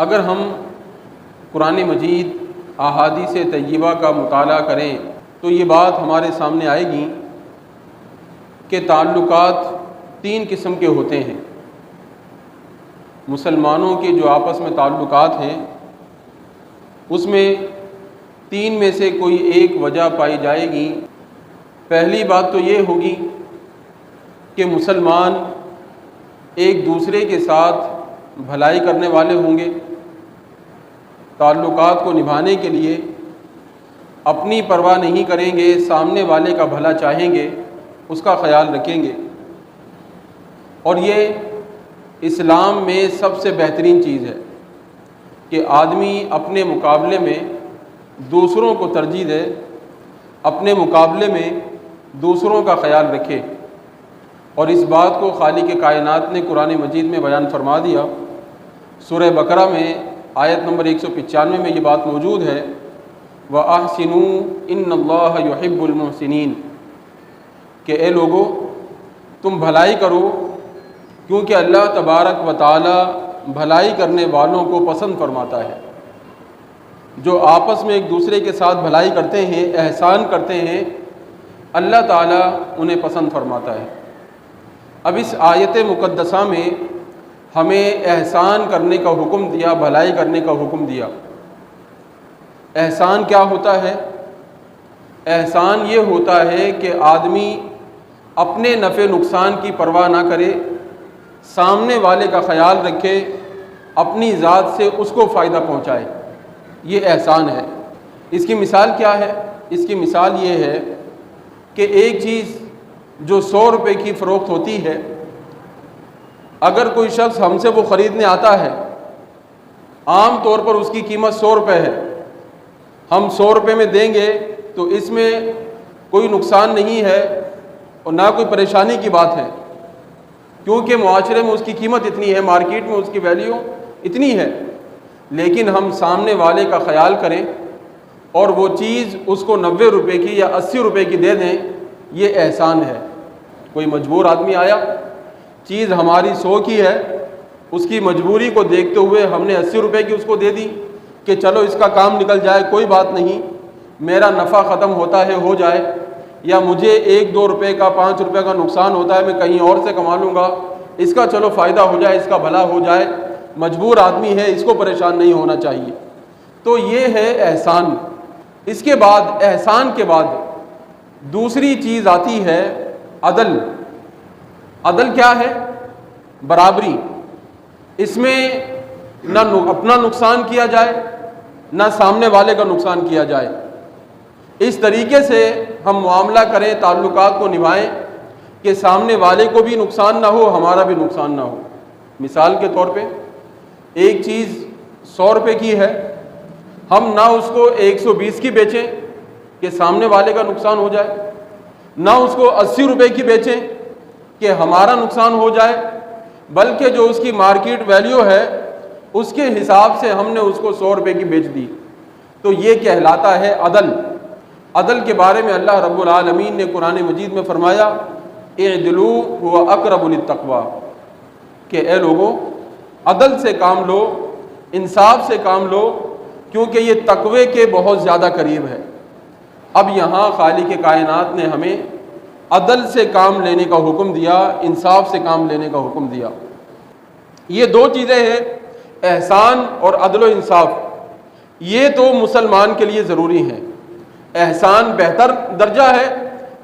اگر ہم قرآن مجید احادیث طیبہ کا مطالعہ کریں تو یہ بات ہمارے سامنے آئے گی کہ تعلقات تین قسم کے ہوتے ہیں۔ مسلمانوں کے جو آپس میں تعلقات ہیں اس میں تین میں سے کوئی ایک وجہ پائی جائے گی۔ پہلی بات تو یہ ہوگی کہ مسلمان ایک دوسرے کے ساتھ بھلائی کرنے والے ہوں گے، تعلقات کو نبھانے کے لیے اپنی پرواہ نہیں کریں گے، سامنے والے کا بھلا چاہیں گے، اس کا خیال رکھیں گے۔ اور یہ اسلام میں سب سے بہترین چیز ہے کہ آدمی اپنے مقابلے میں دوسروں کو ترجیح دے، اپنے مقابلے میں دوسروں کا خیال رکھے۔ اور اس بات کو خالق کائنات نے قرآن مجید میں بیان فرما دیا۔ سورہ بقرہ میں آیت نمبر 195 میں یہ بات موجود ہے، وَأَحْسِنُوا إِنَّ اللَّهَ يُحِبُّ الْمُحْسِنِينَ، کہ اے لوگو تم بھلائی کرو کیونکہ اللہ تبارک و تعالی بھلائی کرنے والوں کو پسند فرماتا ہے۔ جو آپس میں ایک دوسرے کے ساتھ بھلائی کرتے ہیں، احسان کرتے ہیں، اللہ تعالیٰ انہیں پسند فرماتا ہے۔ اب اس آیت مقدسہ میں ہمیں احسان کرنے کا حکم دیا، بھلائی کرنے کا حکم دیا۔ احسان کیا ہوتا ہے؟ احسان یہ ہوتا ہے کہ آدمی اپنے نفع نقصان کی پرواہ نہ کرے، سامنے والے کا خیال رکھے، اپنی ذات سے اس کو فائدہ پہنچائے، یہ احسان ہے۔ اس کی مثال کیا ہے؟ اس کی مثال یہ ہے کہ ایک چیز جو 100 روپے کی فروخت ہوتی ہے، اگر کوئی شخص ہم سے وہ خریدنے آتا ہے، عام طور پر اس کی قیمت 100 روپے ہے، ہم 100 روپے میں دیں گے تو اس میں کوئی نقصان نہیں ہے اور نہ کوئی پریشانی کی بات ہے، کیونکہ معاشرے میں اس کی قیمت اتنی ہے، مارکیٹ میں اس کی ویلیو اتنی ہے۔ لیکن ہم سامنے والے کا خیال کریں اور وہ چیز اس کو 90 روپے کی یا 80 روپے کی دے دیں، یہ احسان ہے۔ کوئی مجبور آدمی آیا، چیز ہماری 100 کی ہے، اس کی مجبوری کو دیکھتے ہوئے ہم نے 80 روپے کی اس کو دے دی کہ چلو اس کا کام نکل جائے، کوئی بات نہیں، میرا نفع ختم ہوتا ہے ہو جائے، یا مجھے 1-2 روپے کا 5 روپے کا نقصان ہوتا ہے، میں کہیں اور سے کما لوں گا، اس کا چلو فائدہ ہو جائے، اس کا بھلا ہو جائے، مجبور آدمی ہے، اس کو پریشان نہیں ہونا چاہیے۔ تو یہ ہے احسان۔ اس کے بعد، احسان کے بعد دوسری چیز آتی ہے عدل۔ عدل کیا ہے؟ برابری۔ اس میں نہ اپنا نقصان کیا جائے، نہ سامنے والے کا نقصان کیا جائے۔ اس طریقے سے ہم معاملہ کریں، تعلقات کو نبھائیں کہ سامنے والے کو بھی نقصان نہ ہو، ہمارا بھی نقصان نہ ہو۔ مثال کے طور پہ ایک چیز 100 روپے کی ہے، ہم نہ اس کو 120 کی بیچیں کہ سامنے والے کا نقصان ہو جائے، نہ اس کو 80 روپے کی بیچیں کہ ہمارا نقصان ہو جائے، بلکہ جو اس کی مارکیٹ ویلیو ہے اس کے حساب سے ہم نے اس کو 100 روپے کی بیچ دی۔ تو یہ کہلاتا ہے عدل۔ عدل کے بارے میں اللہ رب العالمین نے قرآن مجید میں فرمایا، اعدلوا هو اقرب للتقوی، کہ اے لوگوں عدل سے کام لو، انصاف سے کام لو، کیونکہ یہ تقوی کے بہت زیادہ قریب ہے۔ اب یہاں خالق کائنات نے ہمیں عدل سے کام لینے کا حکم دیا، انصاف سے کام لینے کا حکم دیا۔ یہ دو چیزیں ہیں، احسان اور عدل و انصاف، یہ تو مسلمان کے لیے ضروری ہیں۔ احسان بہتر درجہ ہے،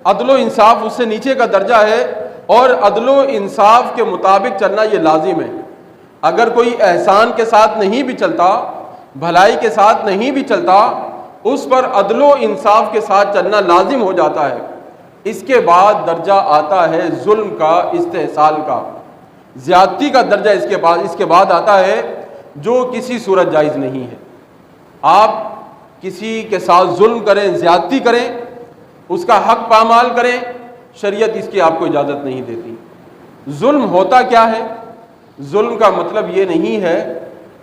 عدل و انصاف اس سے نیچے کا درجہ ہے، اور عدل و انصاف کے مطابق چلنا یہ لازم ہے۔ اگر کوئی احسان کے ساتھ نہیں بھی چلتا، بھلائی کے ساتھ نہیں بھی چلتا، اس پر عدل و انصاف کے ساتھ چلنا لازم ہو جاتا ہے۔ اس کے بعد درجہ آتا ہے ظلم کا، استحصال کا، زیادتی کا درجہ اس کے بعد آتا ہے، جو کسی صورت جائز نہیں ہے۔ آپ کسی کے ساتھ ظلم کریں، زیادتی کریں، اس کا حق پامال کریں، شریعت اس کی آپ کو اجازت نہیں دیتی۔ ظلم ہوتا کیا ہے؟ ظلم کا مطلب یہ نہیں ہے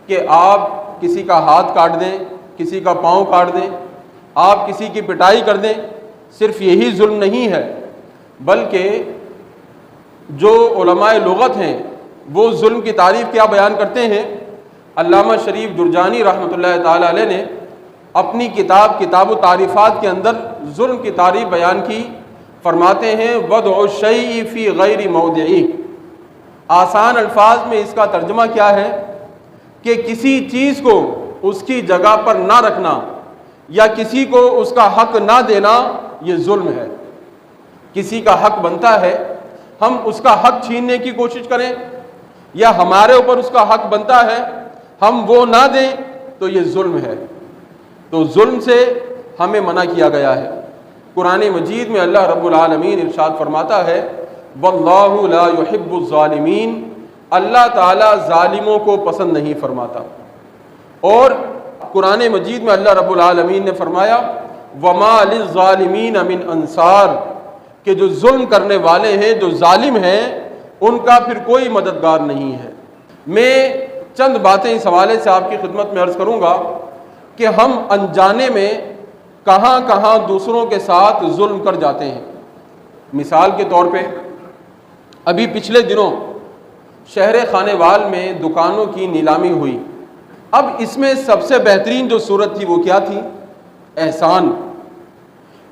کہ آپ کسی کا ہاتھ کاٹ دیں، کسی کا پاؤں کاٹ دیں، آپ کسی کی پٹائی کر دیں، صرف یہی ظلم نہیں ہے، بلکہ جو علماء لغت ہیں وہ ظلم کی تعریف کیا بیان کرتے ہیں علامہ شریف جرجانی رحمۃ اللہ تعالی علیہ نے اپنی کتاب التعریفات کے اندر ظلم کی تعریف بیان کی، فرماتے ہیں وضع الشیء فی غیر موضعہ۔ آسان الفاظ میں اس کا ترجمہ کیا ہے کہ کسی چیز کو اس کی جگہ پر نہ رکھنا یا کسی کو اس کا حق نہ دینا، یہ ظلم ہے۔ کسی کا حق بنتا ہے، ہم اس کا حق چھیننے کی کوشش کریں، یا ہمارے اوپر اس کا حق بنتا ہے ہم وہ نہ دیں، تو یہ ظلم ہے۔ تو ظلم سے ہمیں منع کیا گیا ہے۔ قرآن مجید میں اللہ رب العالمین ارشاد فرماتا ہے واللہ لا يحب الظالمین، اللہ تعالیٰ ظالموں کو پسند نہیں فرماتا۔ اور قرآن مجید میں اللہ رب العالمین نے فرمایا وما للظالمین من انصار، کہ جو ظلم کرنے والے ہیں، جو ظالم ہیں، ان کا پھر کوئی مددگار نہیں ہے۔ میں چند باتیں اس حوالے سے آپ کی خدمت میں عرض کروں گا کہ ہم انجانے میں کہاں کہاں دوسروں کے ساتھ ظلم کر جاتے ہیں۔ مثال کے طور پہ ابھی پچھلے دنوں شہر خانیوال میں دکانوں کی نیلامی ہوئی۔ اب اس میں سب سے بہترین جو صورت تھی وہ کیا تھی؟ احسان،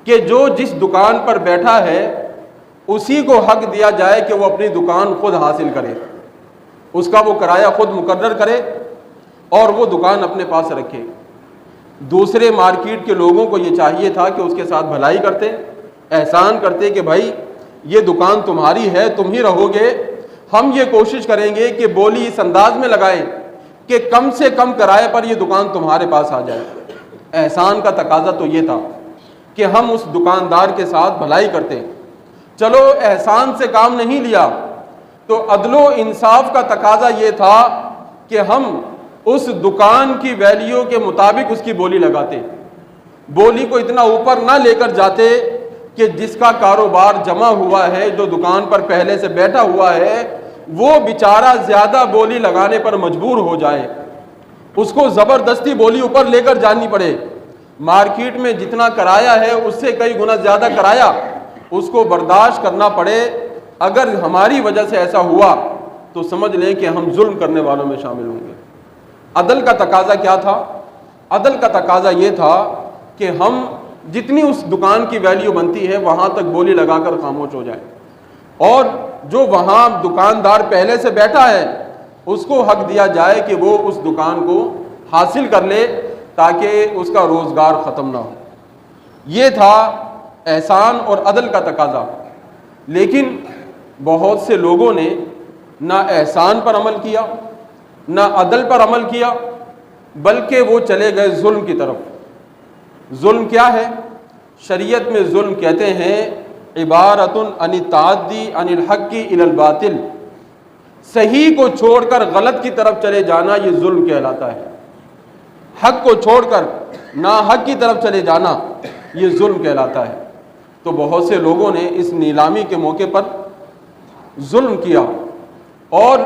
کہ جو جس دکان پر بیٹھا ہے اسی کو حق دیا جائے کہ وہ اپنی دکان خود حاصل کرے، اس کا وہ کرایہ خود مقرر کرے اور وہ دکان اپنے پاس رکھے۔ دوسرے مارکیٹ کے لوگوں کو یہ چاہیے تھا کہ اس کے ساتھ بھلائی کرتے، احسان کرتے کہ بھائی یہ دکان تمہاری ہے، تم ہی رہو گے، ہم یہ کوشش کریں گے کہ بولی اس انداز میں لگائیں کہ کم سے کم کرائے پر یہ دکان تمہارے پاس آ جائے۔ احسان کا تقاضا تو یہ تھا کہ ہم اس دکاندار کے ساتھ بھلائی کرتے۔ چلو احسان سے کام نہیں لیا تو عدل و انصاف کا تقاضا یہ تھا کہ ہم اس دکان کی ویلیو کے مطابق اس کی بولی لگاتے، بولی کو اتنا اوپر نہ لے کر جاتے کہ جس کا کاروبار جمع ہوا ہے، جو دکان پر پہلے سے بیٹھا ہوا ہے، وہ بیچارہ زیادہ بولی لگانے پر مجبور ہو جائے، اس کو زبردستی بولی اوپر لے کر جانی پڑے۔ مارکیٹ میں جتنا کرایہ ہے اس سے کئی گنا زیادہ کرایہ اس کو برداشت کرنا پڑے۔ اگر ہماری وجہ سے ایسا ہوا تو سمجھ لیں کہ ہم ظلم کرنے والوں میں شامل ہوں گے۔ عدل کا تقاضا کیا تھا؟ عدل کا تقاضا یہ تھا کہ ہم جتنی اس دکان کی ویلیو بنتی ہے وہاں تک بولی لگا کر خاموش ہو جائیں، اور جو وہاں دکاندار پہلے سے بیٹھا ہے اس کو حق دیا جائے کہ وہ اس دکان کو حاصل کر لے تاکہ اس کا روزگار ختم نہ ہو۔ یہ تھا احسان اور عدل کا تقاضا۔ لیکن بہت سے لوگوں نے نہ احسان پر عمل کیا نہ عدل پر عمل کیا، بلکہ وہ چلے گئے ظلم کی طرف۔ ظلم کیا ہے؟ شریعت میں ظلم کہتے ہیں عبارت عن التعدی عن الحق الی الباطل، صحیح کو چھوڑ کر غلط کی طرف چلے جانا، یہ ظلم کہلاتا ہے۔ حق کو چھوڑ کر ناحق کی طرف چلے جانا یہ ظلم کہلاتا ہے۔ تو بہت سے لوگوں نے اس نیلامی کے موقع پر ظلم کیا اور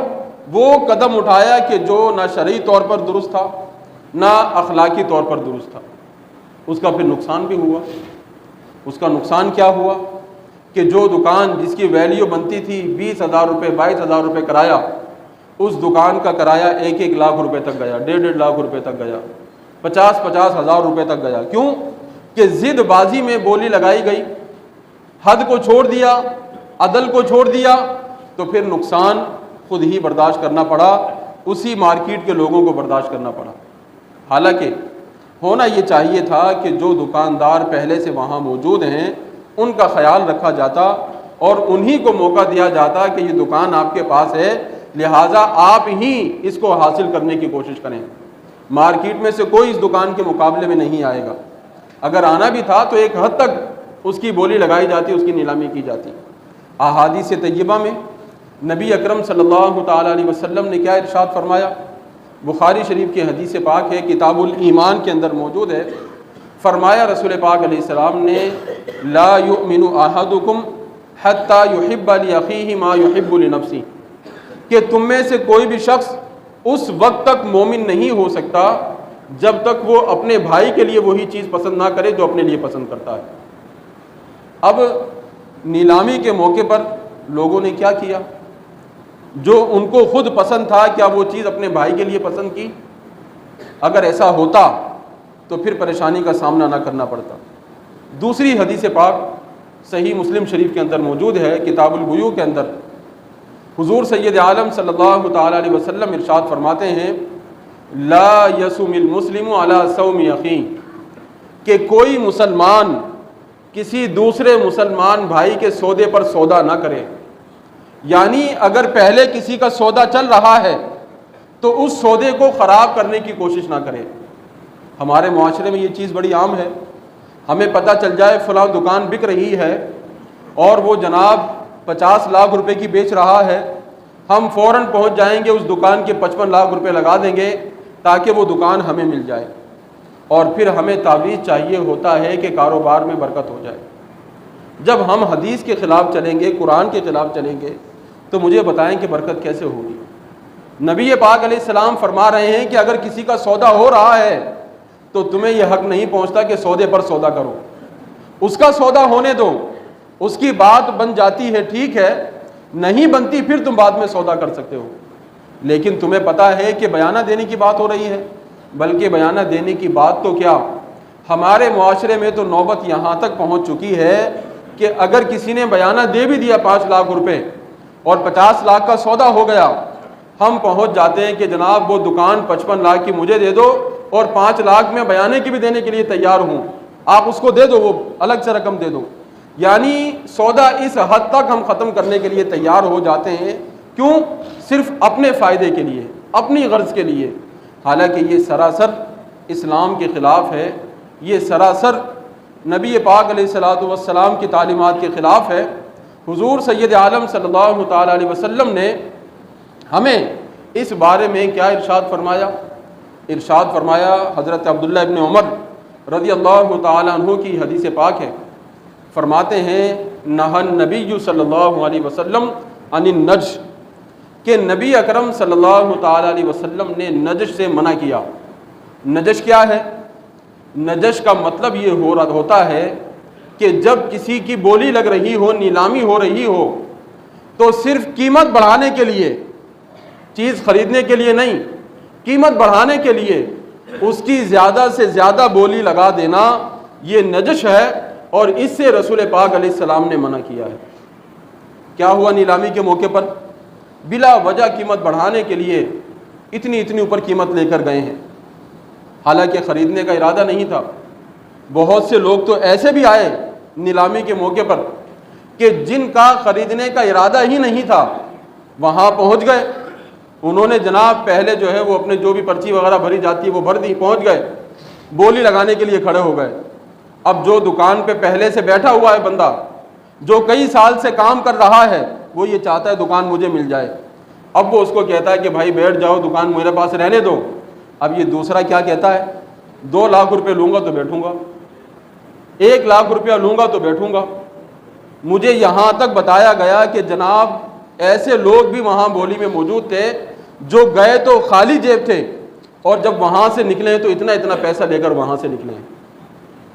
وہ قدم اٹھایا کہ جو نہ شرعی طور پر درست تھا نہ اخلاقی طور پر درست تھا۔ اس کا پھر نقصان بھی ہوا۔ اس کا نقصان کیا ہوا کہ جو دکان جس کی ویلیو بنتی تھی 20,000 روپے 22,000 روپے کرایہ، اس دکان کا کرایہ 1-1 لاکھ روپے تک گیا، 1.5 لاکھ روپے تک گیا، 50,000 ہزار روپے تک گیا۔ کیوں کہ ضد بازی میں بولی لگائی گئی، حد کو چھوڑ دیا، عدل کو چھوڑ دیا، تو پھر نقصان خود ہی برداشت کرنا پڑا، اسی مارکیٹ کے لوگوں کو برداشت کرنا پڑا۔ حالانکہ ہونا یہ چاہیے تھا کہ جو دکاندار پہلے سے وہاں موجود ہیں ان کا خیال رکھا جاتا اور انہی کو موقع دیا جاتا کہ یہ دکان آپ کے پاس ہے، لہٰذا آپ ہی اس کو حاصل کرنے کی کوشش کریں۔ مارکیٹ میں سے کوئی اس دکان کے مقابلے میں نہیں آئے گا، اگر آنا بھی تھا تو ایک حد تک اس کی بولی لگائی جاتی، اس کی نیلامی کی جاتی۔ احادیث طیبہ میں نبی اکرم صلی اللہ تعالیٰ علیہ وسلم نے کیا ارشاد فرمایا؟ بخاری شریف کی حدیث پاک ہے، کتاب الایمان کے اندر موجود ہے۔ فرمایا رسول پاک علیہ السلام نے لا یؤمن احدکم حتی یحب لاخیہ ما یحب لنفسہ، کہ تم میں سے کوئی بھی شخص اس وقت تک مومن نہیں ہو سکتا جب تک وہ اپنے بھائی کے لیے وہی چیز پسند نہ کرے جو اپنے لیے پسند کرتا ہے۔ اب نیلامی کے موقع پر لوگوں نے کیا کیا؟ جو ان کو خود پسند تھا، کیا وہ چیز اپنے بھائی کے لیے پسند کی؟ اگر ایسا ہوتا تو پھر پریشانی کا سامنا نہ کرنا پڑتا۔ دوسری حدیث پاک صحیح مسلم شریف کے اندر موجود ہے، کتاب البیوع کے اندر حضور سید عالم صلی اللہ تعالیٰ علیہ وسلم ارشاد فرماتے ہیں لا یصوم المسلم علی صوم اخیہ، کہ کوئی مسلمان کسی دوسرے مسلمان بھائی کے سودے پر سودا نہ کرے، یعنی اگر پہلے کسی کا سودا چل رہا ہے تو اس سودے کو خراب کرنے کی کوشش نہ کرے۔ ہمارے معاشرے میں یہ چیز بڑی عام ہے، ہمیں پتہ چل جائے فلاں دکان بک رہی ہے اور وہ جناب 50 لاکھ روپے کی بیچ رہا ہے، ہم فوراً پہنچ جائیں گے اس دکان کے 55 لاکھ روپے لگا دیں گے تاکہ وہ دکان ہمیں مل جائے، اور پھر ہمیں تعویذ چاہیے ہوتا ہے کہ کاروبار میں برکت ہو جائے۔ جب ہم حدیث کے خلاف چلیں گے، قرآن کے خلاف چلیں گے تو مجھے بتائیں کہ برکت کیسے ہوگی؟ نبی پاک علیہ السلام فرما رہے ہیں کہ اگر کسی کا سودا ہو رہا ہے تو تمہیں یہ حق نہیں پہنچتا کہ سودے پر سودا کرو، اس کا سودا ہونے دو، اس کی بات بن جاتی ہے ٹھیک ہے، نہیں بنتی پھر تم بعد میں سودا کر سکتے ہو۔ لیکن تمہیں پتہ ہے کہ بیانہ دینے کی بات ہو رہی ہے، بلکہ بیانہ دینے کی بات تو کیا، ہمارے معاشرے میں تو نوبت یہاں تک پہنچ چکی ہے کہ اگر کسی نے بیانہ دے بھی دیا 5 لاکھ روپے اور 50 لاکھ کا سودا ہو گیا، ہم پہنچ جاتے ہیں کہ جناب وہ دکان 55 لاکھ کی مجھے دے دو اور 5 لاکھ میں بیانے کی بھی دینے کے لیے تیار ہوں، آپ اس کو دے دو، وہ الگ سے رقم دے دو۔ یعنی سودا اس حد تک ہم ختم کرنے کے لیے تیار ہو جاتے ہیں، کیوں؟ صرف اپنے فائدے کے لیے، اپنی غرض کے لیے، حالانکہ یہ سراسر اسلام کے خلاف ہے، یہ سراسر نبی پاک علیہ الصلوۃ والسلام کی تعلیمات کے خلاف ہے۔ حضور سید عالم صلی اللہ تعالیٰ علیہ وسلم نے ہمیں اس بارے میں کیا ارشاد فرمایا؟ ارشاد فرمایا، حضرت عبداللہ ابن عمر رضی اللہ تعالیٰ عنہ کی حدیث پاک ہے، فرماتے ہیں نہى النبی صلی اللہ علیہ وسلم عن النجش، کہ نبی اکرم صلی اللہ تعالیٰ علیہ وسلم نے نجش سے منع کیا۔ نجش کیا ہے؟ نجش کا مطلب یہ ہوتا ہے کہ جب کسی کی بولی لگ رہی ہو، نیلامی ہو رہی ہو، تو صرف قیمت بڑھانے کے لیے، چیز خریدنے کے لیے نہیں، قیمت بڑھانے کے لیے اس کی زیادہ سے زیادہ بولی لگا دینا، یہ نجش ہے، اور اس سے رسول پاک علیہ السلام نے منع کیا ہے۔ کیا ہوا؟ نیلامی کے موقع پر بلا وجہ قیمت بڑھانے کے لیے اتنی اوپر قیمت لے کر گئے ہیں، حالانکہ خریدنے کا ارادہ نہیں تھا۔ بہت سے لوگ تو ایسے بھی آئے نیلامی کے موقع پر کہ جن کا خریدنے کا ارادہ ہی نہیں تھا، وہاں پہنچ گئے، انہوں نے جناب پہلے جو ہے وہ اپنے جو بھی پرچی وغیرہ بھری جاتی ہے وہ بھر دی، پہنچ گئے، بولی لگانے کے لیے کھڑے ہو گئے۔ اب جو دکان پہ پہلے سے بیٹھا ہوا ہے بندہ، جو کئی سال سے کام کر رہا ہے، وہ یہ چاہتا ہے دکان مجھے مل جائے، اب وہ اس کو کہتا ہے کہ بھائی بیٹھ جاؤ، دکان میرے پاس رہنے دو۔ اب یہ دوسرا کیا کہتا ہے؟ 2 لاکھ روپے لوں گا تو بیٹھوں گا، 1 لاکھ روپیہ لوں گا تو بیٹھوں گا۔ مجھے یہاں تک بتایا گیا کہ جناب ایسے لوگ بھی وہاں بولی میں موجود تھے جو گئے تو خالی جیب تھے، اور جب وہاں سے نکلے تو اتنا پیسہ لے کر وہاں سے نکلے۔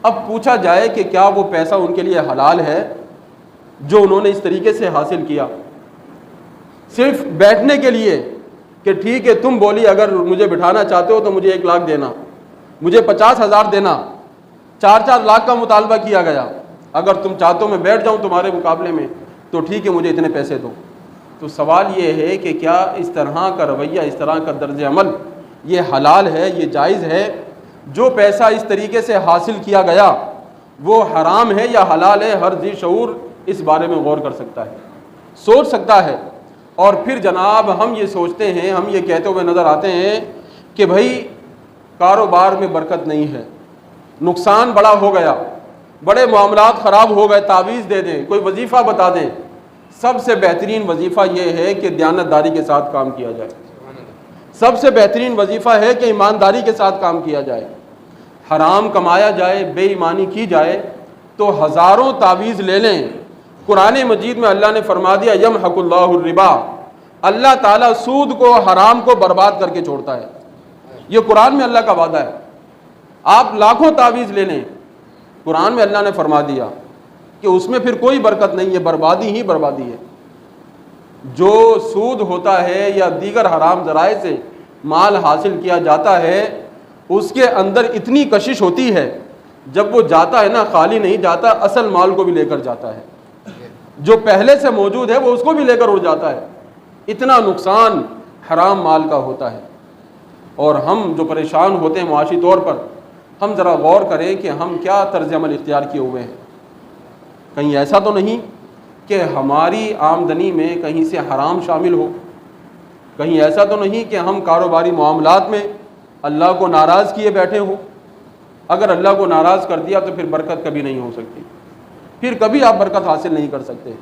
اب پوچھا جائے کہ کیا وہ پیسہ ان کے لیے حلال ہے جو انہوں نے اس طریقے سے حاصل کیا؟ صرف بیٹھنے کے لیے کہ ٹھیک ہے تم بولی اگر مجھے بٹھانا چاہتے ہو تو مجھے 1 لاکھ دینا، مجھے 50,000 دینا، 4 لاکھ کا مطالبہ کیا گیا، اگر تم چاہتے ہو میں بیٹھ جاؤں تمہارے مقابلے میں تو ٹھیک ہے مجھے اتنے پیسے دو۔ تو سوال یہ ہے کہ کیا اس طرح کا رویہ، اس طرح کا طرز عمل یہ حلال ہے، یہ جائز ہے؟ جو پیسہ اس طریقے سے حاصل کیا گیا وہ حرام ہے یا حلال ہے؟ ہر ذی شعور اس بارے میں غور کر سکتا ہے، سوچ سکتا ہے۔ اور پھر جناب ہم یہ سوچتے ہیں، ہم یہ کہتے ہوئے نظر آتے ہیں کہ بھائی کاروبار میں برکت نہیں ہے، نقصان بڑا ہو گیا، بڑے معاملات خراب ہو گئے، تعویذ دے دیں، کوئی وظیفہ بتا دیں۔ سب سے بہترین وظیفہ یہ ہے کہ دیانتداری کے ساتھ کام کیا جائے، سب سے بہترین وظیفہ ہے کہ ایمانداری کے ساتھ کام کیا جائے۔ حرام کمایا جائے، بے ایمانی کی جائے تو ہزاروں تعویذ لے لیں، قرآن مجید میں اللہ نے فرما دیا یمحق اللہ الربا، اللہ تعالیٰ سود کو، حرام کو برباد کر کے چھوڑتا ہے، یہ قرآن میں اللہ کا وعدہ ہے۔ آپ لاکھوں تعویذ لے لیں، قرآن میں اللہ نے فرما دیا کہ اس میں پھر کوئی برکت نہیں ہے، بربادی ہی بربادی ہے۔ جو سود ہوتا ہے یا دیگر حرام ذرائع سے مال حاصل کیا جاتا ہے، اس کے اندر اتنی کشش ہوتی ہے، جب وہ جاتا ہے نا خالی نہیں جاتا، اصل مال کو بھی لے کر جاتا ہے، جو پہلے سے موجود ہے وہ اس کو بھی لے کر اڑ جاتا ہے، اتنا نقصان حرام مال کا ہوتا ہے۔ اور ہم جو پریشان ہوتے ہیں معاشی طور پر، ہم ذرا غور کریں کہ ہم کیا طرز عمل اختیار کیے ہوئے ہیں۔ کہیں ایسا تو نہیں کہ ہماری آمدنی میں کہیں سے حرام شامل ہو، کہیں ایسا تو نہیں کہ ہم کاروباری معاملات میں اللہ کو ناراض کیے بیٹھے ہوں۔ اگر اللہ کو ناراض کر دیا تو پھر برکت کبھی نہیں ہو سکتی، پھر کبھی آپ برکت حاصل نہیں کر سکتے۔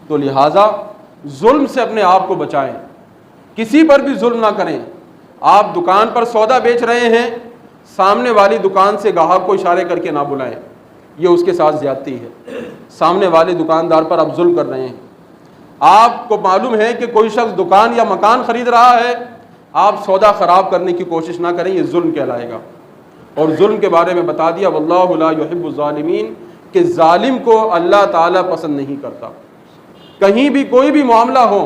تو لہٰذا ظلم سے اپنے آپ کو بچائیں، کسی پر بھی ظلم نہ کریں۔ آپ دکان پر سودا بیچ رہے ہیں، سامنے والی دکان سے گاہک کو اشارے کر کے نہ بلائیں، یہ اس کے ساتھ زیادتی ہے، سامنے والے دکاندار پر آپ ظلم کر رہے ہیں۔ آپ کو معلوم ہے کہ کوئی شخص دکان یا مکان خرید رہا ہے، آپ سودا خراب کرنے کی کوشش نہ کریں، یہ ظلم کہلائے گا۔ اور ظلم کے بارے میں بتا دیا واللہ لا یحب الظالمین، کہ ظالم کو اللہ تعالیٰ پسند نہیں کرتا۔ کہیں بھی کوئی بھی معاملہ ہو،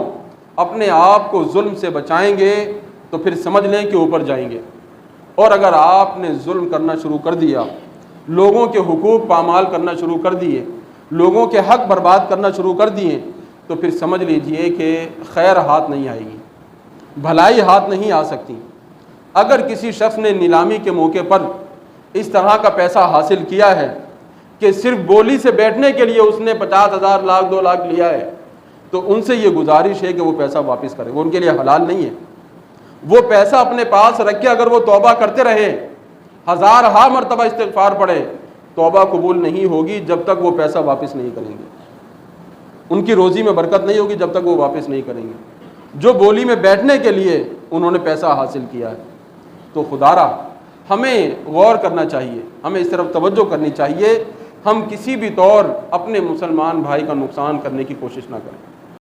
اپنے آپ کو ظلم سے بچائیں گے تو پھر سمجھ لیں کہ اوپر جائیں گے۔ اور اگر آپ نے ظلم کرنا شروع کر دیا، لوگوں کے حقوق پامال کرنا شروع کر دیے، لوگوں کے حق برباد کرنا شروع کر دیے، تو پھر سمجھ لیجئے کہ خیر ہاتھ نہیں آئے گی، بھلائی ہاتھ نہیں آ سکتی۔ اگر کسی شخص نے نیلامی کے موقع پر اس طرح کا پیسہ حاصل کیا ہے کہ صرف بولی سے بیٹھنے کے لیے اس نے 50,000 لاکھ 2 لاکھ لیا ہے، تو ان سے یہ گزارش ہے کہ وہ پیسہ واپس کرے، وہ ان کے لیے حلال نہیں ہے۔ وہ پیسہ اپنے پاس رکھ کے اگر وہ توبہ کرتے رہے، ہزارہا مرتبہ استغفار پڑھے، توبہ قبول نہیں ہوگی جب تک وہ پیسہ واپس نہیں کریں گے۔ ان کی روزی میں برکت نہیں ہوگی جب تک وہ واپس نہیں کریں گے، جو بولی میں بیٹھنے کے لیے انہوں نے پیسہ حاصل کیا ہے۔ تو خدارا ہمیں غور کرنا چاہیے، ہمیں اس طرف توجہ کرنی چاہیے، ہم کسی بھی طور اپنے مسلمان بھائی کا نقصان کرنے کی کوشش نہ کریں۔